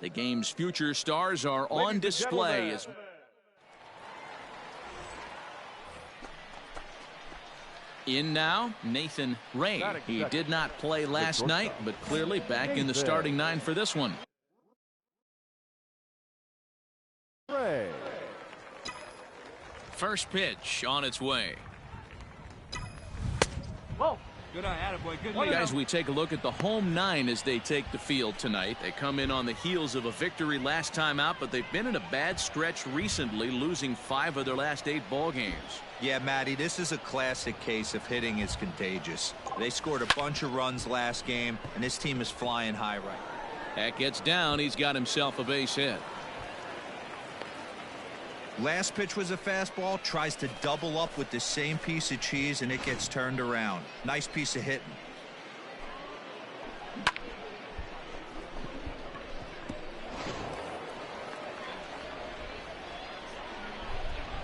The game's future stars are on display. In now, Nathan Ray. He did not play last night, but clearly back in the starting 9 for this one. First pitch on its way. Whoa. Good eye, attaboy. Good lead. Guys, we take a look at the home 9 as they take the field tonight. They come in on the heels of a victory last time out, but they've been in a bad stretch recently, losing 5 of their last 8 ball games. Yeah, Matty, this is a classic case of hitting is contagious. They scored a bunch of runs last game, and this team is flying high right now. That gets down. He's got himself a base hit. Last pitch was a fastball, tries to double up with the same piece of cheese, and it gets turned around. Nice piece of hitting.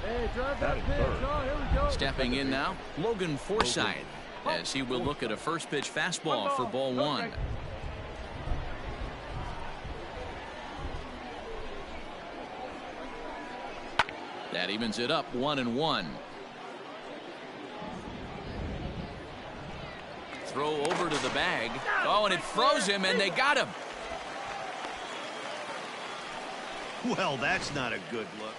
Hey, drive that pitch. Oh, here we go. Stepping in now, Logan Forsythe, as he will look at a first pitch fastball for ball 1. That evens it up 1-1. Throw over to the bag. Oh, and it froze him, and they got him. Well, that's not a good look.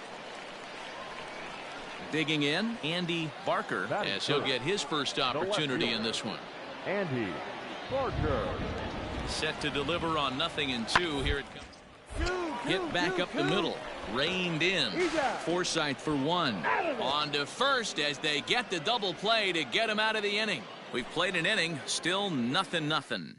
Digging in, Andy Barker, as he'll get his first opportunity in this one. Andy Barker. Set to deliver on 0-2. Here it comes. Hit back up the middle. Reined in. Forsythe for 1. On to first as they get the double play to get him out of the inning. We've played an inning, still 0-0.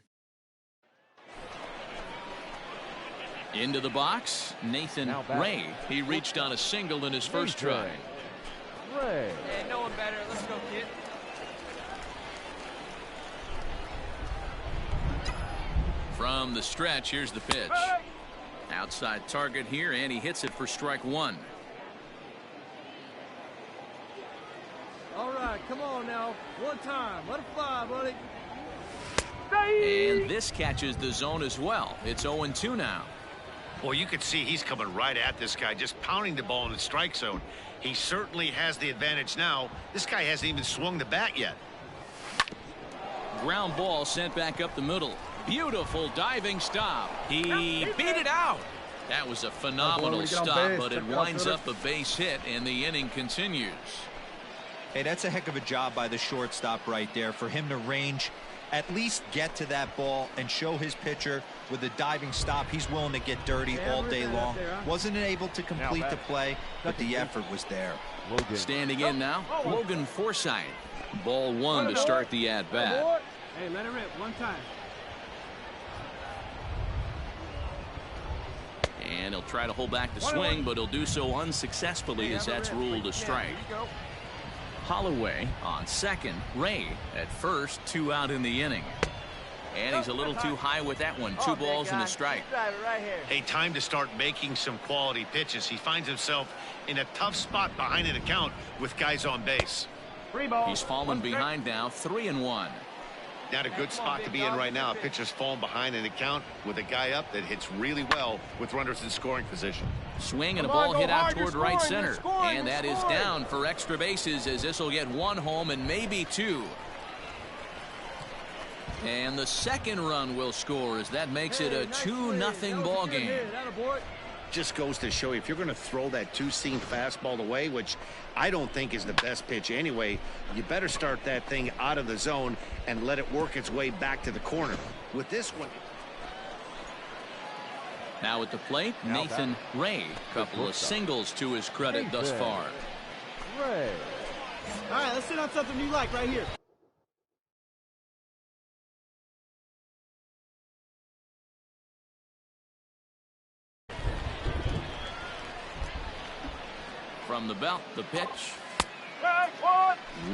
Into the box, Nathan Ray. He reached on a single in his first try. Ray. Yeah, no one better. Let's go, kid. From the stretch, here's the pitch. Outside target here, and he hits it for strike 1. All right, come on now. One time. Let it fly, buddy. And this catches the zone as well. It's 0-2 now. Well, you can see he's coming right at this guy, just pounding the ball in the strike zone. He certainly has the advantage now. This guy hasn't even swung the bat yet. Ground ball sent back up the middle. Beautiful diving stop. He beat it out. That was a phenomenal stop, but it winds up a base hit, and the inning continues. Hey, that's a heck of a job by the shortstop right there. For him to range, at least get to that ball and show his pitcher with a diving stop. He's willing to get dirty all day long. Wasn't able to complete the play, but the effort was there. Standing in now, Logan Forsythe. Ball 1 to start the at-bat. Hey, let it rip one time. And he'll try to hold back the swing, but he'll do so unsuccessfully as that's ruled a strike. Holloway on second. Ray at first. 2 out in the inning. And he's a little too high with that one. 2 balls and a strike. Hey, time to start making some quality pitches. He finds himself in a tough spot behind an account with guys on base. He's fallen behind now. 3-1. Not a good spot to be in right now. A pitcher's fallen behind an account with a guy up that hits really well with runners in scoring position. Swing and a ball hit out toward right center. And that is down for extra bases, as this will get 1 home and maybe 2. And the second run will score as that makes it a 2-0 ball game. Just goes to show you, if you're going to throw that 2-seam fastball away, which I don't think is the best pitch anyway, you better start that thing out of the zone and let it work its way back to the corner. With this one. Now at the plate, Nathan Ray. Couple of singles to his credit thus far. Ray. All right, let's sit on something you like right here. From the belt, the pitch.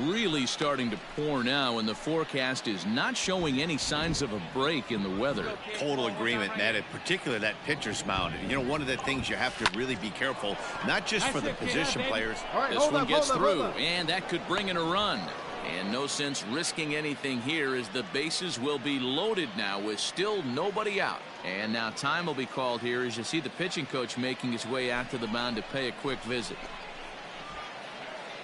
Really starting to pour now, and the forecast is not showing any signs of a break in the weather. Total agreement, Matt, in particular that pitcher's mound. You know, one of the things you have to really be careful, not just for the position players. This one gets through, and that could bring in a run. And no sense risking anything here as the bases will be loaded now with still nobody out. And now time will be called here as you see the pitching coach making his way out to the mound to pay a quick visit.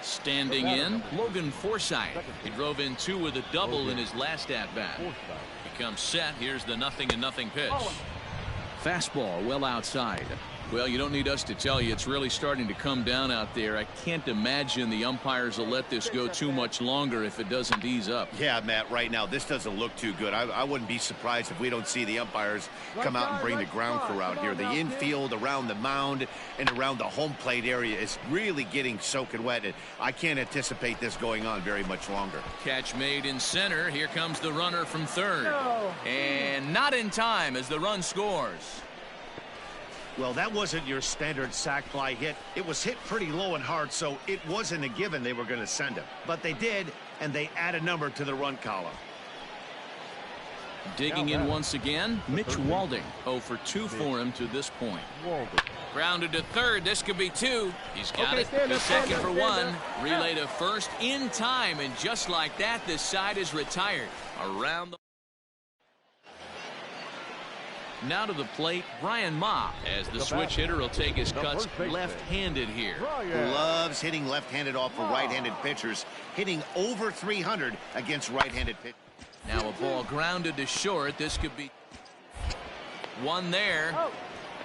Standing in, Logan Forsythe. He drove in 2 with a double in his last at-bat. He comes set. Here's the 0-0 pitch. Fastball well outside. Well, you don't need us to tell you it's really starting to come down out there. I can't imagine the umpires will let this go too much longer if it doesn't ease up. Yeah, Matt, right now this doesn't look too good. I wouldn't be surprised if we don't see the umpires come out and bring the ground crew out here. The infield around the mound and around the home plate area is really getting soaking wet. And I can't anticipate this going on very much longer. Catch made in center. Here comes the runner from third. And not in time as the run scores. Well, that wasn't your standard sac fly hit. It was hit pretty low and hard, so it wasn't a given they were going to send him. But they did, and they add a number to the run column. Digging in once again, Mitch Walding. 0 for 2 for him to this point. Grounded to third. This could be 2. He's got it. To second for 1. Relay to first in time, and just like that, this side is retired. Around the now to the plate, Brian Ma, as the switch hitter will take his cuts left-handed here. Loves hitting left-handed off of right-handed pitchers, hitting over 300 against right-handed pitchers. Now a ball grounded to short. This could be 1 there.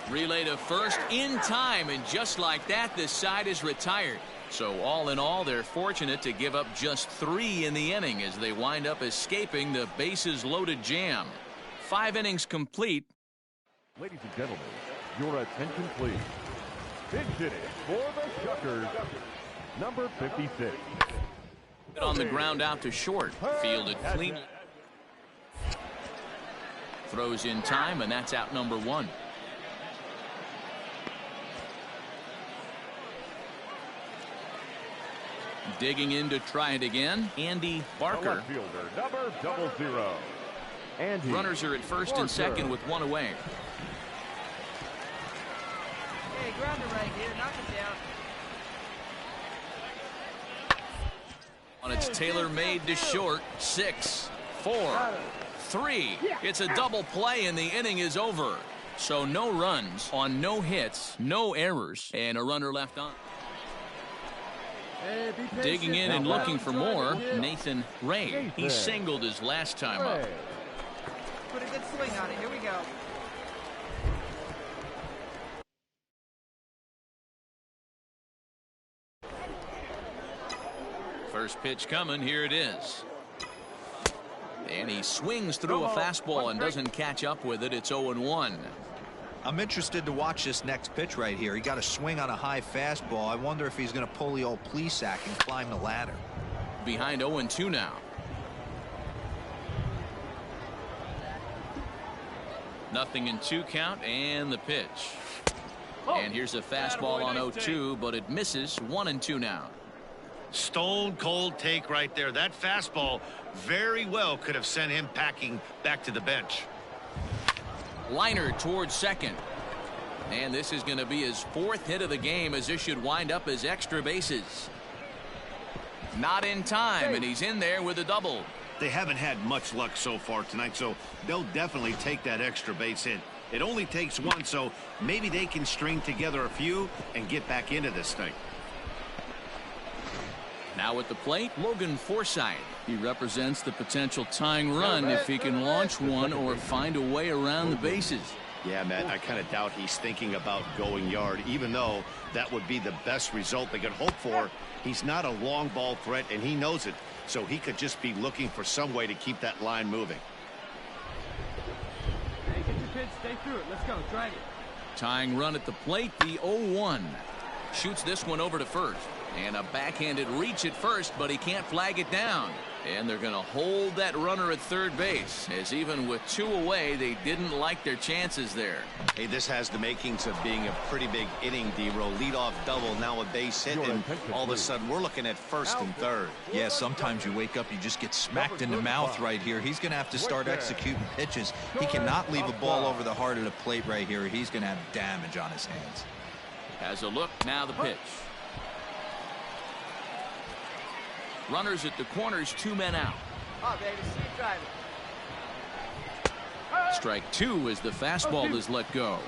Relay to first in time, and just like that, this side is retired. So all in all, they're fortunate to give up just 3 in the inning as they wind up escaping the bases-loaded jam. 5 innings complete. Ladies and gentlemen, your attention please. Pitch hitting for the Shuckers, number 56. On the ground out to short. Fielded clean. Throws in time, and that's out number 1. Digging in to try it again, Andy Barker. Fielder, number 00. Andy Runners are at first and second with 1 away. Hey, ground it right here. Knock it down. On its tailor-made to short. 6, 4, 3. It's a double play, and the inning is over. So no runs on no hits, no errors, and a runner left on. Hey, be patient. Digging in and looking for more, Nathan Ray. He singled his last time up. Put a good swing on it. Here we go. First pitch coming. Here it is. And he swings through a fastball and doesn't catch up with it. It's 0-1. I'm interested to watch this next pitch right here. He got a swing on a high fastball. I wonder if he's going to pull the old Plesac and climb the ladder. Behind 0-2 now. 0-2 count, and the pitch. And here's a fastball on 0-2, but it misses. 1-2 now. Stone cold take right there. That fastball very well could have sent him packing back to the bench. Liner towards second. And this is going to be his 4th hit of the game, as this should wind up as extra bases. Not in time, and he's in there with a double. They haven't had much luck so far tonight, so they'll definitely take that extra base hit. It only takes 1, so maybe they can string together a few and get back into this thing. Now at the plate, Logan Forsythe. He represents the potential tying run if he can launch one or find a way around the bases. Yeah, Matt, I kind of doubt he's thinking about going yard, even though that would be the best result they could hope for. He's not a long ball threat, and he knows it, so he could just be looking for some way to keep that line moving. Hey, get your pitch, stay through it. Let's go, drag it. Tying run at the plate, the 0-1. Shoots this one over to first. And a backhanded reach at first, but he can't flag it down. And they're going to hold that runner at third base, as even with 2 away, they didn't like their chances there. Hey, this has the makings of being a pretty big inning, D-Roll. Leadoff double, now a base hit, and all of a sudden we're looking at first and third. Yeah, sometimes you wake up, you just get smacked in the mouth right here. He's going to have to start executing pitches. He cannot leave a ball over the heart of the plate right here. He's going to have damage on his hands. Has a look, now the pitch. Runners at the corners, 2 men out. Oh, baby, see you driving. Strike 2 as the fastball is let go.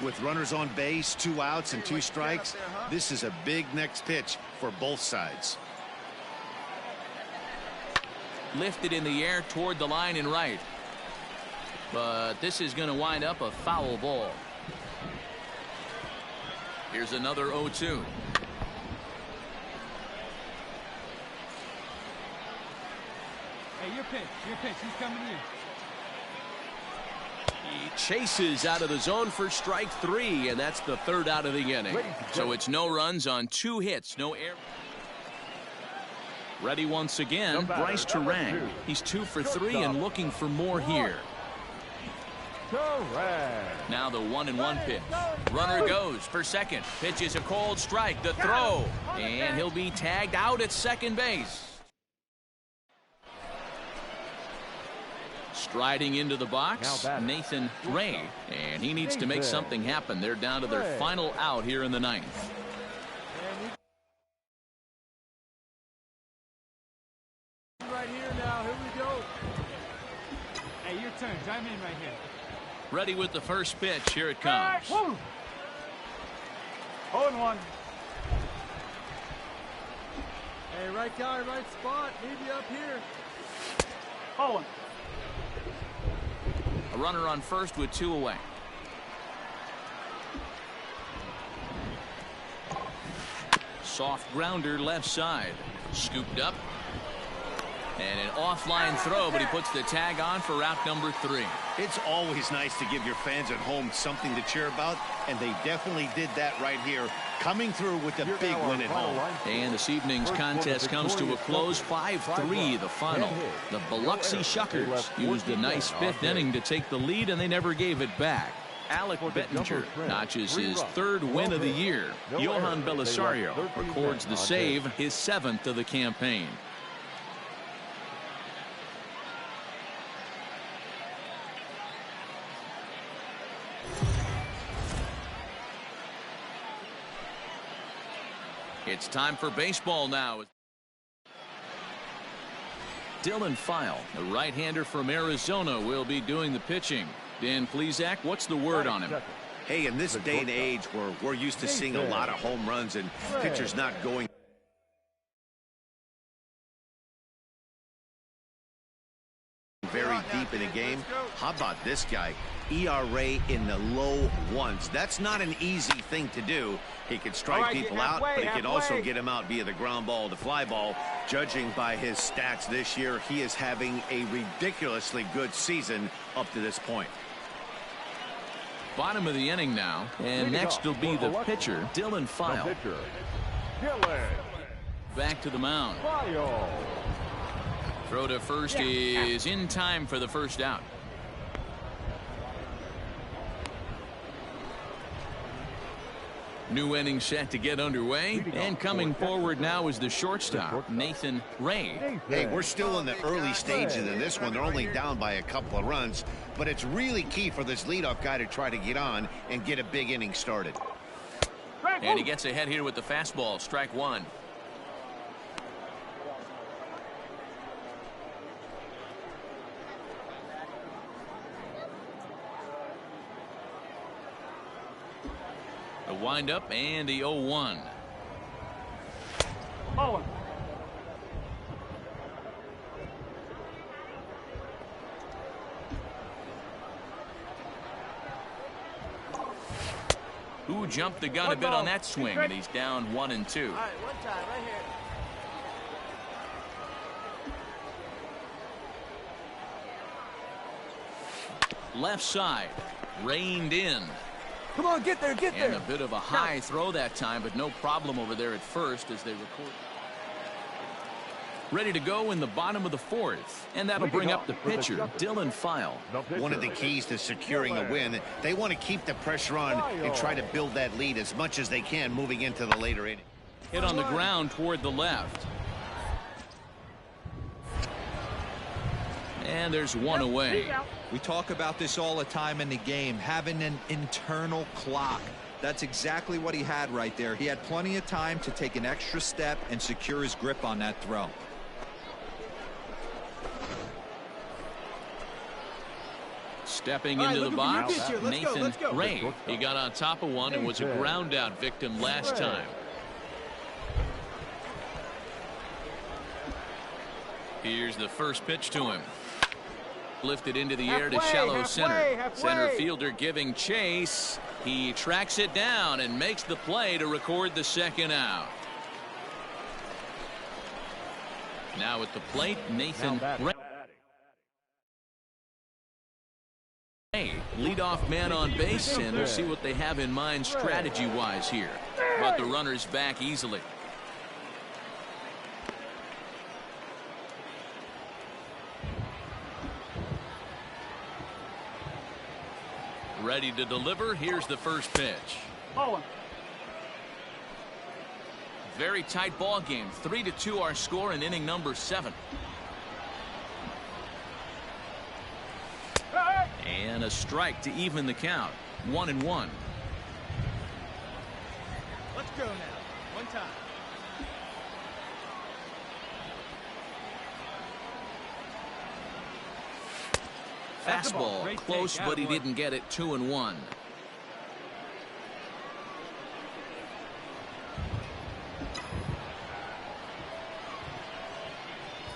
With runners on base, 2 outs and 2 strikes, this is a big next pitch for both sides. Lifted in the air toward the line and right. But this is going to wind up a foul ball. Here's another 0-2. Hey, your pitch. He's coming in. He chases out of the zone for strike 3, and that's the 3rd out of the inning. So it's no runs on 2 hits, no errors. Ready once again, Bryce Turang. He's 2 for 3 and looking for more here. Now the 1-1 pitch. Runner goes for second. Pitch is a cold strike. The throw. And he'll be tagged out at second base. Striding into the box, Nathan Ray. And he needs to make something happen. They're down to their final out here in the 9th. Right here now. Here we go. Hey, your turn. Chime in right here. Ready with the first pitch. Here it comes. 0-1. Hey, right guy, right spot. Need you up here. 0-1. A runner on first with 2 away. Soft grounder left side. Scooped up. And an offline throw, but he puts the tag on for route number 3. It's always nice to give your fans at home something to cheer about, and they definitely did that right here, coming through with a big win at home. And this evening's contest comes to a close, 5-3 the final. The Biloxi Shuckers used a nice 5th inning to take the lead, and they never gave it back. Alec Bettinger notches his 3rd win of the year. Johan Belisario records the save, his 7th of the campaign. It's time for baseball now. Dylan File, the right-hander from Arizona, will be doing the pitching. Dan Plesac, what's the word on him? Hey, in this day and age where we're used to seeing a lot of home runs and pitchers not going very deep in a game, how about this guy? ERA in the low 1s. That's not an easy thing to do. He can strike people out, but he can also get them out via the ground ball to fly ball. Judging by his stats this year, he is having a ridiculously good season up to this point. Bottom of the inning now, and next will be the pitcher, Dylan File. Back to the mound. Throw to first is in time for the first out. New inning set to get underway, and coming forward now is the shortstop, Nathan Ray. Hey, we're still in the early stages of this one. They're only down by a couple of runs, but it's really key for this leadoff guy to try to get on and get a big inning started. And he gets ahead here with the fastball, strike 1. A windup and the 0-1. 0-1. Who jumped the gun a bit on that swing, and he's down 1-2. All right, 1 time, right here. Left side, reined in. Come on, get there. And a bit of a high throw that time, but no problem over there at first as they record. Ready to go in the bottom of the 4th, and that'll bring up the pitcher, Dylan File. One of the keys to securing a win, they want to keep the pressure on and try to build that lead as much as they can moving into the later inning. Hit on the ground toward the left. And there's 1 away. We talk about this all the time in the game, having an internal clock. That's exactly what he had right there. He had plenty of time to take an extra step and secure his grip on that throw. Stepping into the box, Nathan go. Ray. He got on top of one and was a ground out victim last time. Here's the first pitch to him. Lifted into the air to shallow center. Center fielder giving chase. He tracks it down and makes the play to record the second out. Now at the plate, Nathan Ray. Leadoff man on base, and we'll see what they have in mind strategy-wise here. But the runner's back easily. Ready to deliver. Here's the first pitch. Very tight ball game. 3-2 our score in inning number 7. And a strike to even the count. 1-1. Let's go now. One time. Fastball close, but he didn't get it. 2-1.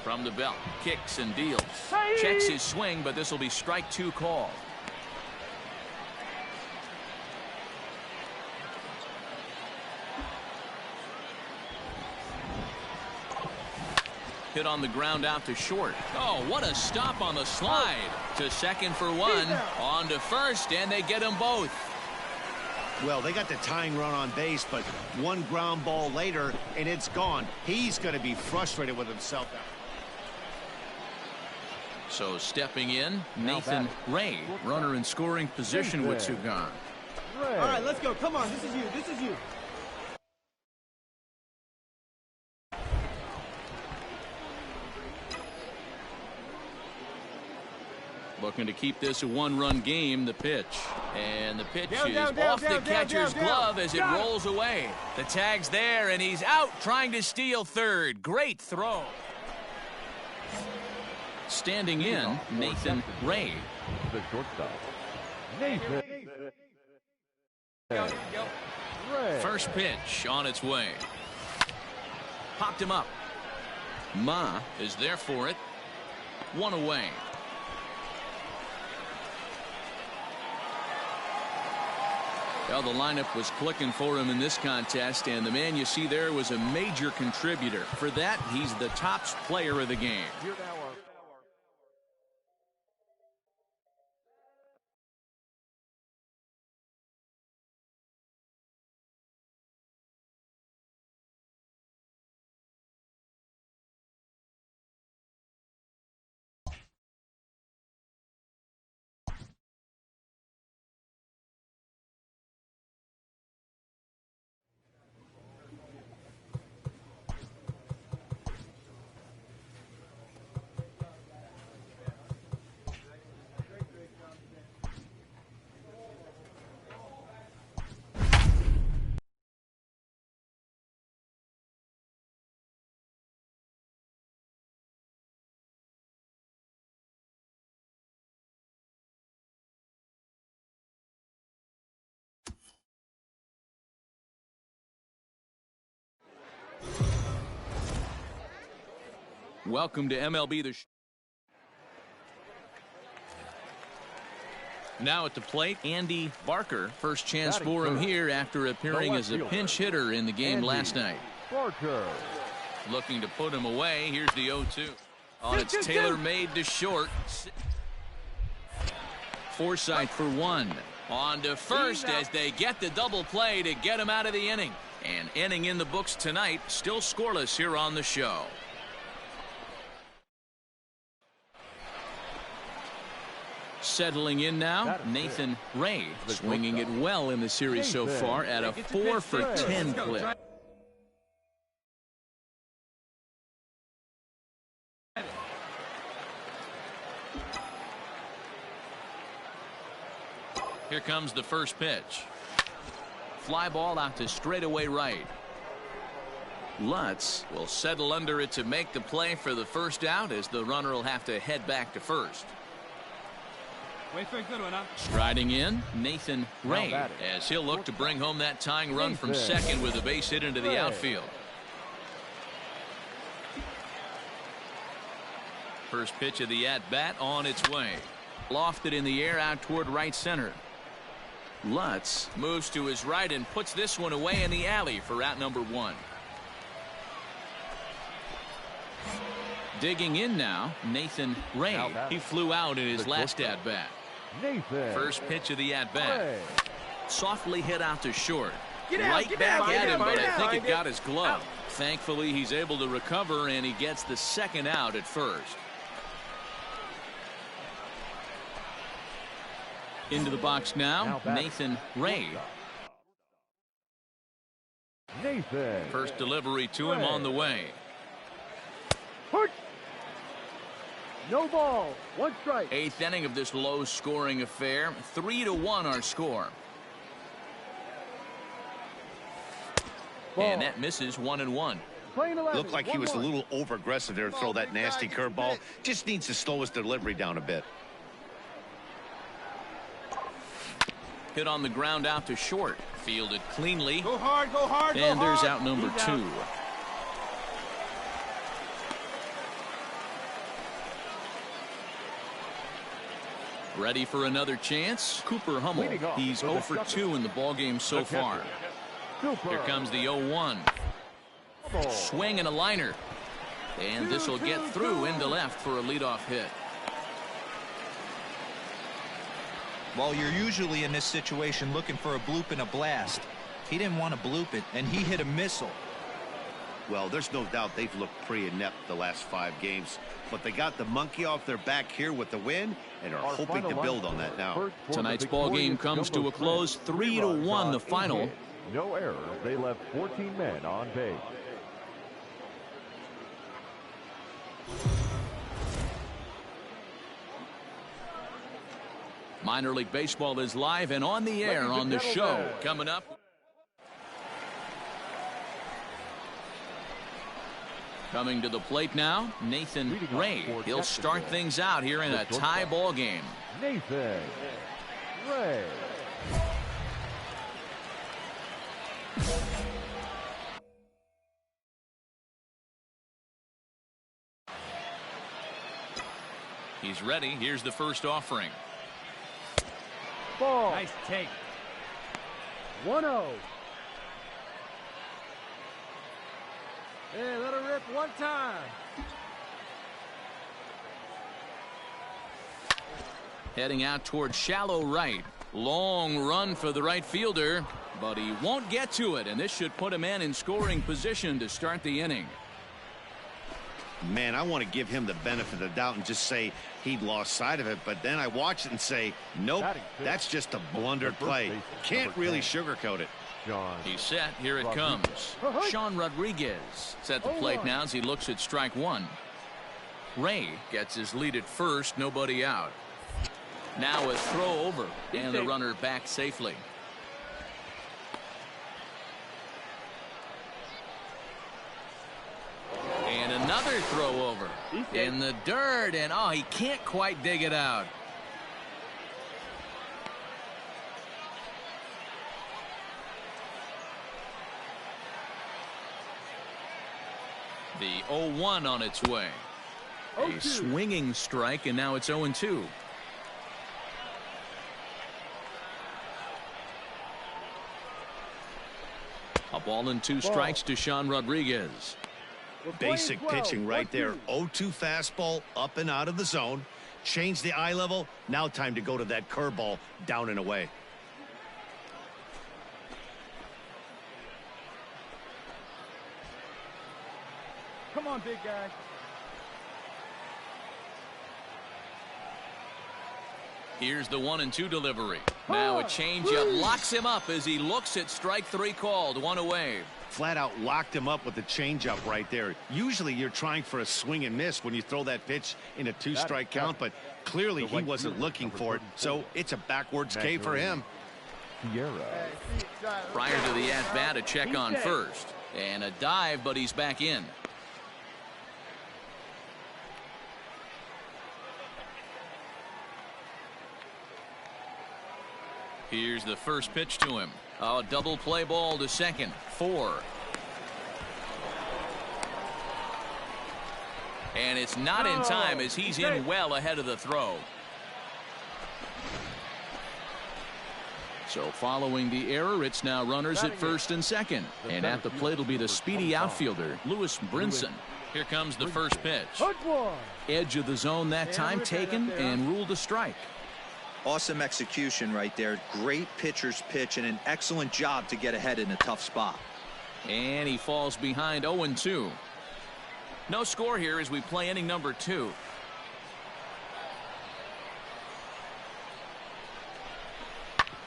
From the belt, kicks and deals. Checks his swing, but this will be strike 2 call. Hit on the ground out to short. Oh, what a stop on the slide. To second for 1. On to first, and they get them both. Well, they got the tying run on base, but one ground ball later, and it's gone. He's going to be frustrated with himself now. So stepping in, Nathan Ray, runner in scoring position with 2 gone. All right, let's go. Come on, this is you. This is you. Looking to keep this a 1-run game. The pitch. And the pitch is off the catcher's glove as it rolls away. The tag's there, and he's out trying to steal third. Great throw. Standing in, Nathan Ray. The shortstop, Nathan Ray. First pitch on its way. Popped him up. Ma is there for it. 1 away. Well, the lineup was clicking for him in this contest, and the man you see there was a major contributor. For that, he's the top player of the game. Welcome to MLB. Now at the plate, Andy Barker. First chance for him here after appearing as a pinch hitter in the game last night. Barker. Looking to put him away. Here's the 0-2. On its tailor-made to short. Forsythe for 1. On to first as they get the double play to get him out of the inning. An inning in the books tonight. Still scoreless here on the show. Settling in now, Nathan Ray, swinging it well in the series so far at a 4 for 10 clip. Here comes the first pitch. fly ball out to straightaway right. Lutz will settle under it to make the play for the first out, as the runner will have to head back to first. Wait for a good one, huh? Striding in, Nathan Ray, as he'll look to bring home that tying run from second with a base hit into the outfield. First pitch of the at-bat on its way. Lofted in the air out toward right center. Lutz moves to his right and puts this one away in the alley for out number 1. Digging in now, Nathan Ray. He flew out in his last at-bat. First pitch of the at-bat. Softly hit out to short. Right back at him, but I think it got his glove. Thankfully, he's able to recover, and he gets the second out at first. Into the box now, Nathan Ray. First delivery to him on the way. No ball, 1 strike. 8th inning of this low-scoring affair. 3-1 our score. And that misses 1-1. Looked like he was a little over-aggressive there to throw that nasty curveball. Just needs to slow his delivery down a bit. Hit on the ground out to short. Fielded cleanly. Go hard, go hard, go hard. And there's out number 2. Ready for another chance? Cooper Hummel. He's 0 for 2 in the ballgame so far. Here comes the 0-1. Swing and a liner. And this will get through into left for a leadoff hit. Well, you're usually in this situation looking for a bloop and a blast. He didn't want to bloop it, and he hit a missile. Well, there's no doubt they've looked pretty inept the last 5 games, but they got the monkey off their back here with the win and are hoping to build on that now. Tonight's ball game comes to a close. 3-1 the final. No errors. They left 14 men on base. Minor League Baseball is live and on the air on the show. Coming up. Coming to the plate now, Nathan Ray. He'll start things out here in a tie ball game. Nathan Ray. He's ready. Here's the first offering. Ball. Nice take. 1-0. Hey, let her rip one time. Heading out toward shallow right. Long run for the right fielder, but he won't get to it, and this should put a man in scoring position to start the inning. Man, I want to give him the benefit of the doubt and just say he'd lost sight of it, but then I watch it and say, nope, that's just a blundered play. Can't really sugarcoat it. He's set. Here it comes. Sean Rodriguez is at the plate now as he looks at strike 1. Ray gets his lead at first, nobody out. Now a throw over, and the runner back safely. And another throw over in the dirt, and oh, he can't quite dig it out. The 0-1 on its way. A swinging strike, and now it's 0-2. A ball and 2 strikes to Sean Rodriguez. Basic pitching right there. 0-2 fastball up and out of the zone. Change the eye level. Now time to go to that curveball down and away. Come on, big guy. Here's the 1-2 delivery. Now a changeup locks him up as he looks at strike 3 called. 1 away. Flat out locked him up with the changeup right there. Usually you're trying for a swing and miss when you throw that pitch in a 2-strike count, but clearly he wasn't looking for it, so it's a backwards K for him. Sierra. Prior to the at-bat, a check on first. And a dive, but he's back in. Here's the first pitch to him. A double play ball to second. 4. And it's not in time as he's in well ahead of the throw. So following the error, it's now runners at first and second. And at the plate will be the speedy outfielder, Lewis Brinson. Here comes the first pitch. Edge of the zone that time taken and ruled a strike. Awesome execution right there. Great pitcher's pitch and an excellent job to get ahead in a tough spot. And he falls behind 0-2. No score here as we play inning number 2.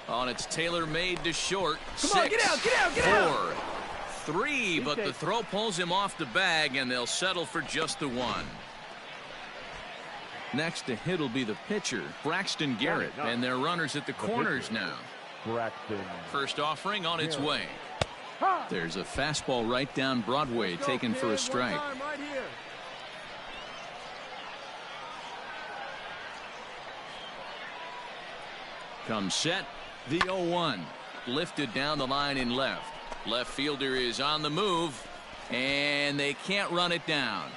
On its tailor-made to short. Come on, get out, get out, get out. 4, 3, but the throw pulls him off the bag, and they'll settle for just the 1. Next to hit will be the pitcher, Braxton Garrett, and their runners at the corners now. First offering on its way. There's a fastball right down Broadway taken for a strike. Comes set. The 0-1. Lifted down the line in left. Left fielder is on the move, and they can't run it down.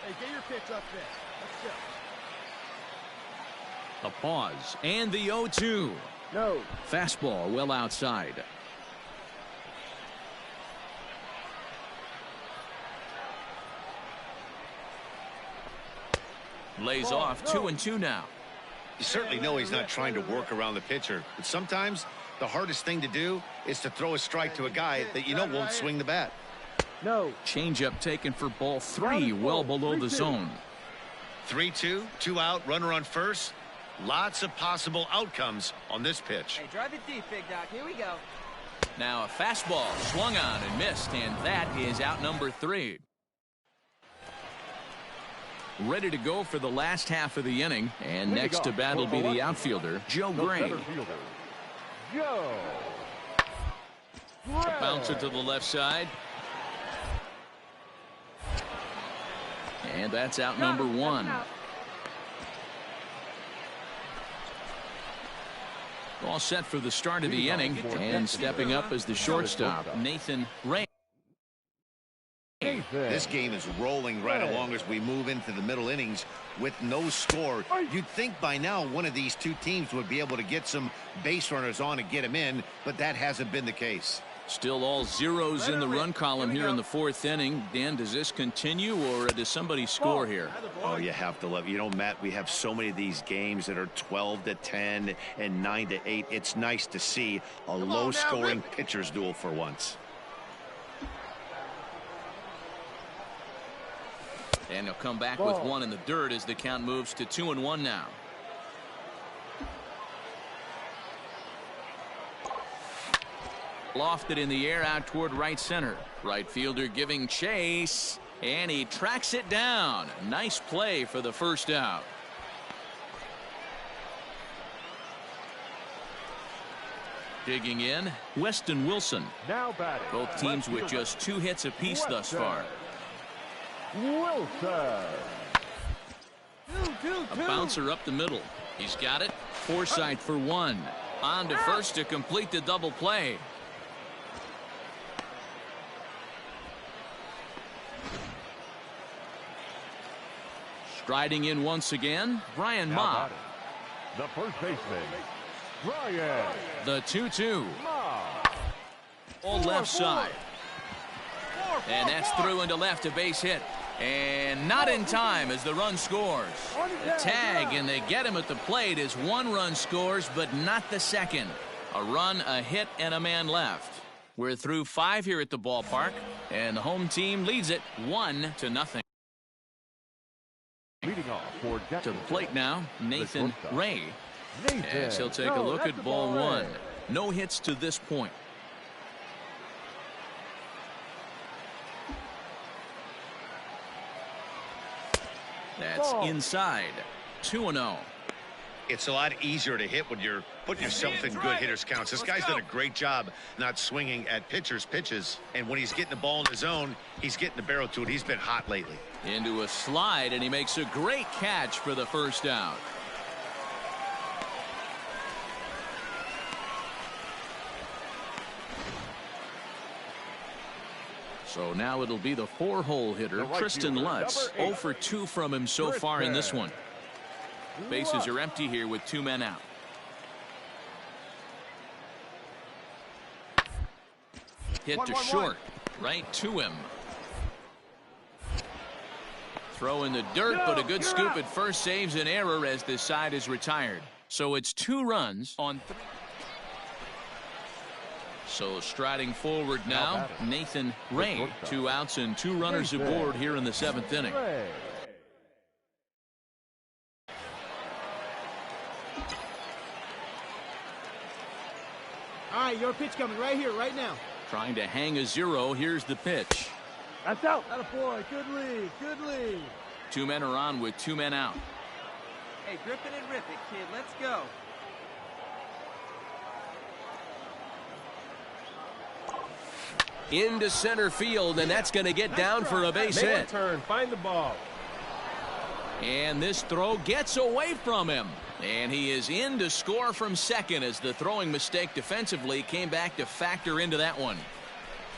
Hey, get your pitch up there. Let's go. A pause, and the 0-2. No. Fastball well outside. Lays off 2-2 now. You certainly know he's not trying to work around the pitcher, but sometimes the hardest thing to do is to throw a strike to a guy that you know won't swing the bat. No. Changeup taken for ball 3, well below the zone. 3-2, 2 out, runner on first. Lots of possible outcomes on this pitch. Hey, drive it deep, Big Doc. Here we go. Now a fastball swung on and missed, and that is out number 3. Ready to go for the last half of the inning, and next to bat will be the outfielder, Joe Gray. A bouncer to the left side. And that's out number 1. All set for the start of the inning, and stepping up as the shortstop, Nathan Ray. This game is rolling right along as we move into the middle innings with no score. You'd think by now one of these two teams would be able to get some base runners on and get them in, but that hasn't been the case. Still all zeros in the run column here in the 4th inning. Dan, does this continue, or does somebody score here? Oh, you have to love. You know, Matt, we have so many of these games that are 12-10 and 9-8. It's nice to see a low-scoring pitcher's duel for once. And he'll come back with 1 in the dirt as the count moves to 2-1 now. Lofted in the air out toward right center. Right fielder giving chase, and he tracks it down. Nice play for the first out. Digging in, Weston Wilson. Now batting. Both teams with just 2 hits apiece thus far. Wilson. A bouncer up the middle. He's got it. Forsythe for 1. On to first to complete the double play. Striding in once again, Brian Ma. The first baseman, Brian. The 2-2. All left side. And that's through into left, a base hit. And not in time as the run scores. The tag, and they get him at the plate as 1 run scores, but not the second. A run, a hit, and a man left. We're through 5 here at the ballpark, and the home team leads it 1-0. Leading off for to the plate now, Nathan Ray. As he'll take a look at ball 1. No hits to this point. That's inside. 2-0. It's a lot easier to hit when you're putting yourself in good hitters counts. This guy's done a great job not swinging at pitchers' pitches. And when he's getting the ball in the zone, he's getting the barrel to it. He's been hot lately. Into a slide, and he makes a great catch for the first out. So now it'll be the 4-hole hitter, Tristan Lutz. 0 for 2 from him so far in this one. Bases are empty here with 2 men out. Hit to short, right to him. Throw in the dirt, but a good scoop at first saves an error as this side is retired. So it's 2 runs on 3. So striding forward now, Nathan Ray. 2 outs and 2 runners aboard here in the 7th inning. All right, your pitch coming right here, right now. Trying to hang a 0. Here's the pitch. That's out. Atta boy. Good lead. Good lead. 2 men are on with 2 men out. Hey, grip it and rip it, kid. Let's go. Into center field, and that's going to get down for a base hit. Turn. Find the ball. And this throw gets away from him. And he is in to score from second as the throwing mistake defensively came back to factor into that one.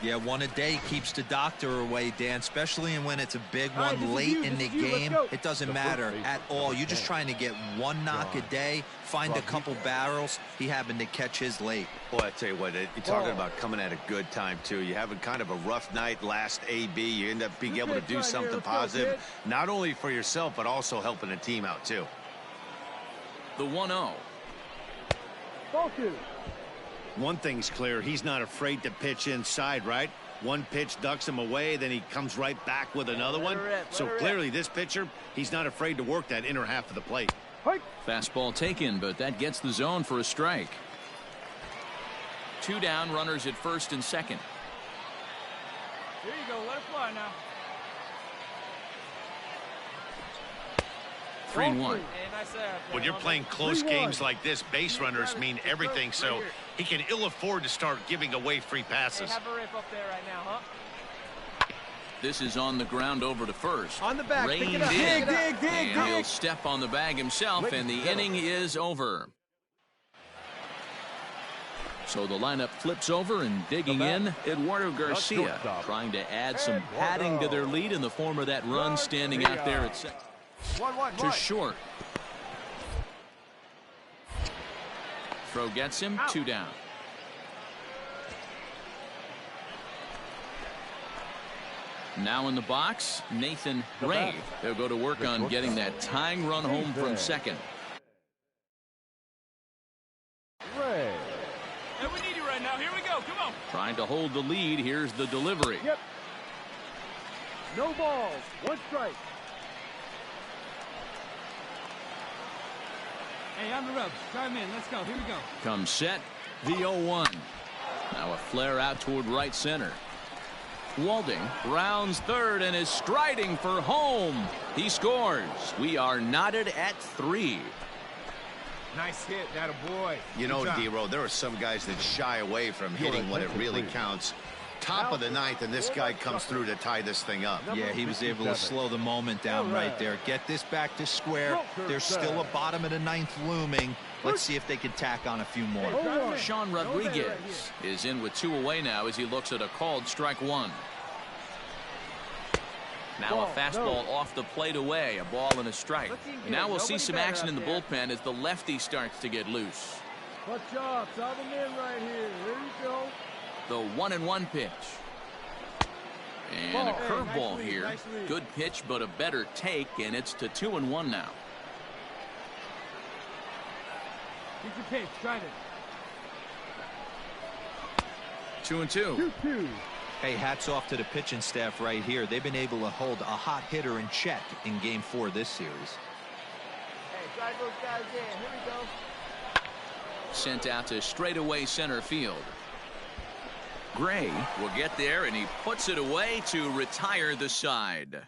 Yeah, 1 a day keeps the doctor away, Dan, especially when it's a big one late in the game. It doesn't matter at all. You're just trying to get 1 knock a day, find a couple barrels. He happened to catch his late. Boy, I tell you what, you're talking about coming at a good time, too. You're having kind of a rough night last AB. You end up being able to do something positive, not only for yourself, but also helping the team out, too. The 1-0. Focus. One thing's clear, he's not afraid to pitch inside, right? One pitch ducks him away, then he comes right back with another one. So clearly this pitcher, he's not afraid to work that inner half of the plate. Fastball taken, but that gets the zone for a strike. 2 down, runners at first and second. Here you go. Let it fly now. 3-1. When you're playing close games like this, base runners mean everything, so he can ill afford to start giving away free passes. Have a rip up there right now, huh? This is on the ground over to first. On the back. Reined in. And he'll step on the bag himself, and the inning is over. So the lineup flips over, and digging in, Eduardo Garcia, trying to add some padding to their lead in the form of that run standing out there at second. To short. Throw gets him. 2 down. Now in the box, Nathan Ray. They'll go to work on getting that tying run home from second. Ray. And we need you right now. Here we go. Come on. Trying to hold the lead. Here's the delivery. Yep. No balls. 1 strike. Hey, on the ropes. Chime in. Let's go. Here we go. Comes set. The 0-1. Now a flare out toward right center. Walding rounds third and is striding for home. He scores. We are knotted at 3. Nice hit. That a boy. You know, D-Row, there are some guys that shy away from hitting when it really counts. Top of the 9th, and this guy comes through to tie this thing up. Yeah, he was able to slow the moment down right there. Get this back to square. There's still a bottom of the 9th looming. Let's see if they can tack on a few more. Sean Rodriguez is in with 2 away now as he looks at a called strike 1. Now a fastball off the plate away, a ball and a strike. Now we'll see some action in the bullpen as the lefty starts to get loose. Good job. Top him in right here. Here you go. The 1-1 pitch. And a curveball here. Good pitch, but a better take, and it's to 2-1 now. Get your pitch. Try it. 2-2. 2-2. Hey, hats off to the pitching staff right here. They've been able to hold a hot hitter in check in Game 4 of this series. Hey, drive those guys in. Here we go. Sent out to straightaway center field. Gray will get there, and he puts it away to retire the side.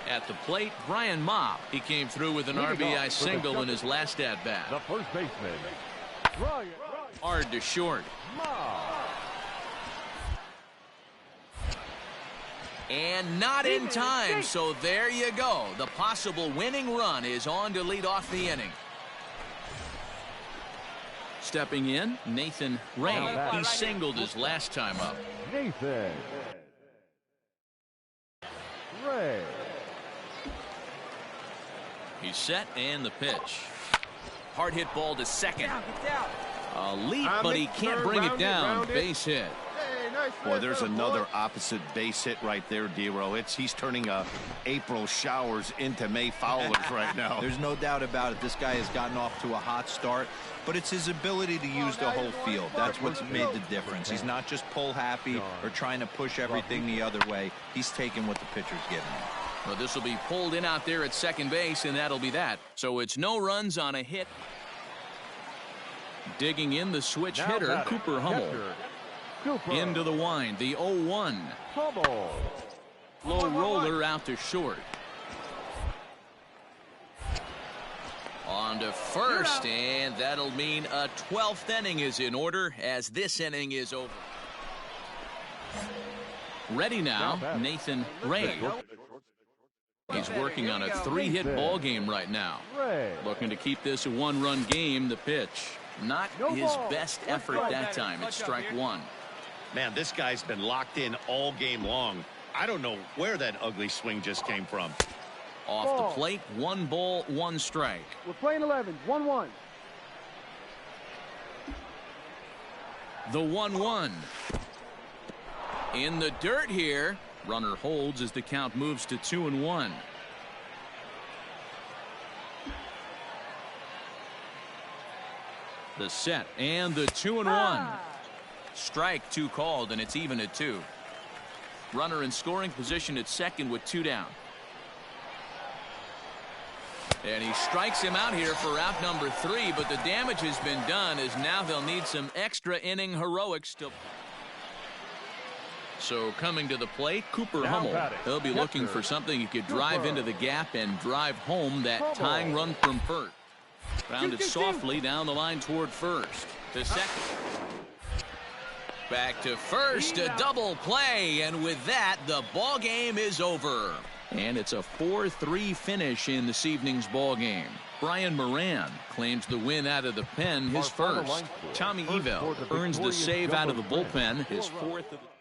At the plate, Brian Ma. He came through with an RBI single in his last at-bat. The first baseman, Hard to short. And not in time, so there you go. The possible winning run is on to lead off the inning. Stepping in, Nathan Ray. He singled his last time up. Nathan Ray. He's set, and the pitch. Hard hit ball to second. A leap, but he can't bring it down. Base hit. Boy, there's another opposite base hit right there, Dero. He's turning April showers into May foulers right now. There's no doubt about it. This guy has gotten off to a hot start, but it's his ability to use the whole field. That's what's made the difference. He's not just pull happy or trying to push everything the other way. He's taking what the pitcher's giving him. Well, this will be pulled in out there at second base, and that'll be that. So it's no runs on a hit. Digging in the switch hitter, Cooper Hummel. Into the wind, the 0-1. Low roller out to short. On to first, and that'll mean a 12th inning is in order as this inning is over. Ready now, Nathan Ray. He's working on a 3-hit ball game right now. Looking to keep this a 1-run game. The pitch. Not his best effort that time. It's strike one. Man, this guy's been locked in all game long. I don't know where that ugly swing just came from. Off the plate, 1 ball, 1 strike. We're playing 11, 1-1. The 1-1. In the dirt here. Runner holds as the count moves to 2-1. The set and the 2-1. Strike 2 called, and it's even at 2. Runner in scoring position at second with 2 down. And he strikes him out here for out number 3, but the damage has been done as now they'll need some extra inning heroics to. So coming to the plate, Cooper Hummel. He'll be looking for something he could drive into the gap and drive home that tying run from first. Rounded softly down the line toward first. To second. Back to first, a double play, and with that, the ball game is over. And it's a 4-3 finish in this evening's ball game. Brian Moran claims the win out of the pen, his first. Tommy Evell earns the save out of the bullpen, his 4th of the